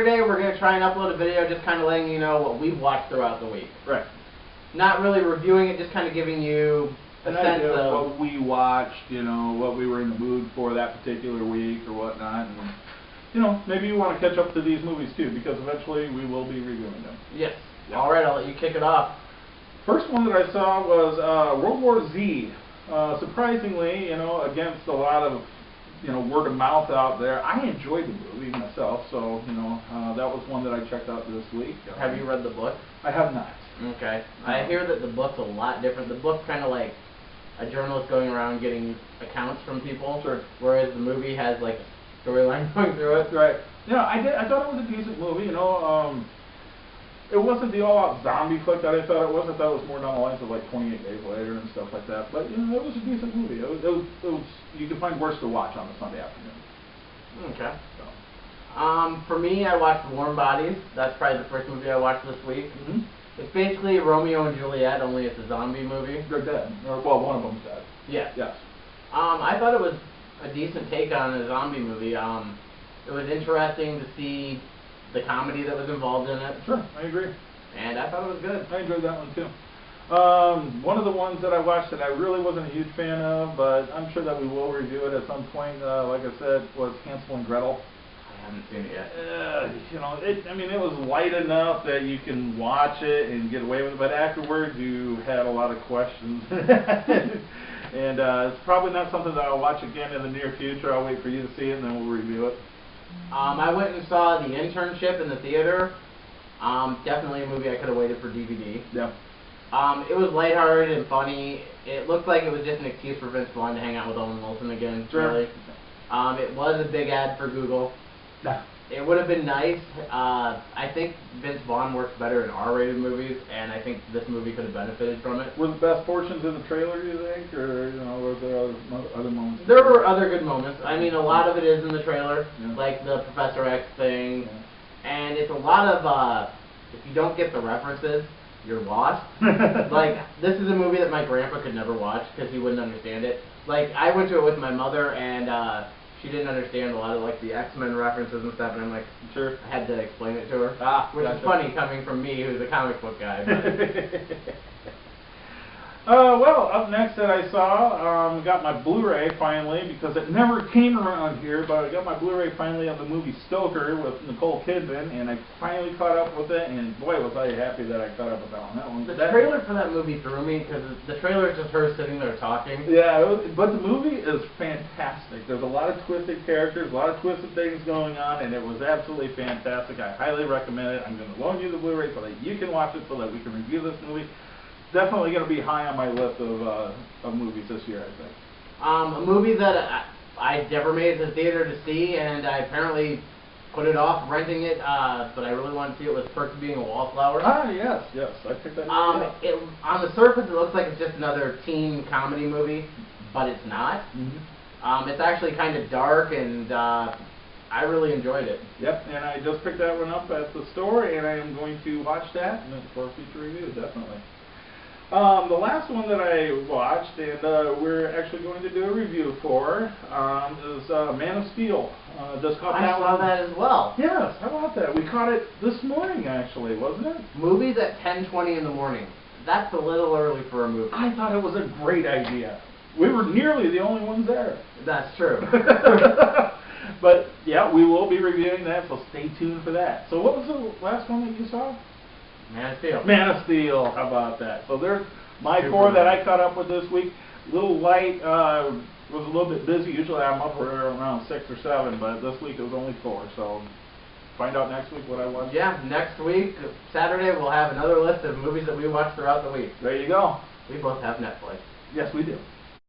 Saturday, we're going to try and upload a video just kind of letting you know what we've watched throughout the week. Right. Not really reviewing it, just kind of giving you a sense of what we watched, you know, what we were in the mood for that particular week or whatnot. And, you know, maybe you want to catch up to these movies too, because eventually we will be reviewing them. Yes. Yep. All right, I'll let you kick it off. First one that I saw was World War Z. Surprisingly, you know, against a lot of, you know, word of mouth out there, I enjoyed the movie myself, so, you know, that was one that I checked out this week. Have you read the book? I have not. Okay. I hear that the book's a lot different. The book's kind of like a journalist going around getting accounts from people. Sure. Whereas the movie has like a storyline going through it. Right. You know, I thought it was a decent movie, you know. It wasn't the all-out zombie flick that I thought it was. I thought it was more down the lines of like 28 Days Later and stuff like that. But, you know, it was a decent movie. It was you can find worse to watch on a Sunday afternoon. Okay. So. For me, I watched Warm Bodies. That's probably the first movie I watched this week. Mm-hmm. It's basically Romeo and Juliet, only it's a zombie movie. They're dead. Or, well, one of them's dead. Yes. Yes. I thought it was a decent take on a zombie movie. It was interesting to see the comedy that was involved in it. Sure, I agree. And I thought it was good. I enjoyed that one too. One of the ones that I watched that I really wasn't a huge fan of, but I'm sure that we will review it at some point, like I said, was Hansel and Gretel. I haven't seen it yet. You know, I mean, it was light enough that you can watch it and get away with it, but afterwards you had a lot of questions. And it's probably not something that I'll watch again in the near future. I'll wait for you to see it and then we'll review it. I went and saw The Internship in the theater. Definitely a movie I could have waited for DVD. Yeah. It was lighthearted and funny. It looked like it was just an excuse for Vince Vaughn to hang out with Owen Wilson again. Sure. Really. It was a big ad for Google. Yeah. It would have been nice. I think Vince Vaughn works better in R-rated movies, and I think this movie could have benefited from it. Were the best portions of the trailer, you think, or you know, were there other moments? There were other good moments. I mean, a lot of it is in the trailer, yeah. like the Professor X thing, Yeah. and it's a lot of if you don't get the references, you're lost. Like, this is a movie that my grandpa could never watch because he wouldn't understand it. Like, I went to it with my mother, and she didn't understand a lot of like the X-Men references and stuff, and I'm like, sure, I had to explain it to her. Which gotcha. is funny coming from me, who's a comic book guy. Well, up next that I saw, got my Blu-ray finally, because it never came around here, but I got my Blu-ray finally of the movie Stoker with Nicole Kidman, and I finally caught up with it, and boy was I happy that I caught up with that one. The trailer for that movie threw me, because the trailer is just her sitting there talking. Yeah, but the movie is fantastic. There's a lot of twisted characters, a lot of twisted things going on, and it was absolutely fantastic. I highly recommend it. I'm going to loan you the Blu-ray so that you can watch it, so that we can review this movie. Definitely going to be high on my list of movies this year, I think. A movie that I never made it to the theater to see, and I apparently put it off renting it, but I really wanted to see it, was Perks of Being a Wallflower. Ah, yes, I picked that up. On the surface, it looks like it's just another teen comedy movie, but it's not. Mm-hmm. It's actually kind of dark, and I really enjoyed it. Yep, and I just picked that one up at the store, and I am going to watch that for a future review, definitely. The last one that I watched, and we're actually going to do a review for, is Man of Steel. Just caught I saw that as well. Yes, how about that? We caught it this morning, actually, wasn't it? Movies at 10:20 in the morning. That's a little early for a movie. I thought it was a great idea. We were nearly the only ones there. That's true. But, yeah, we will be reviewing that, so stay tuned for that. So what was the last one that you saw? Man of Steel. Man of Steel, how about that? So there's my four that I caught up with this week. A little light, was a little bit busy. Usually I'm up around 6 or 7, but this week it was only 4. So find out next week what I watched. Yeah, next week, Saturday, we'll have another list of movies that we watched throughout the week. There you go. We both have Netflix. Yes, we do.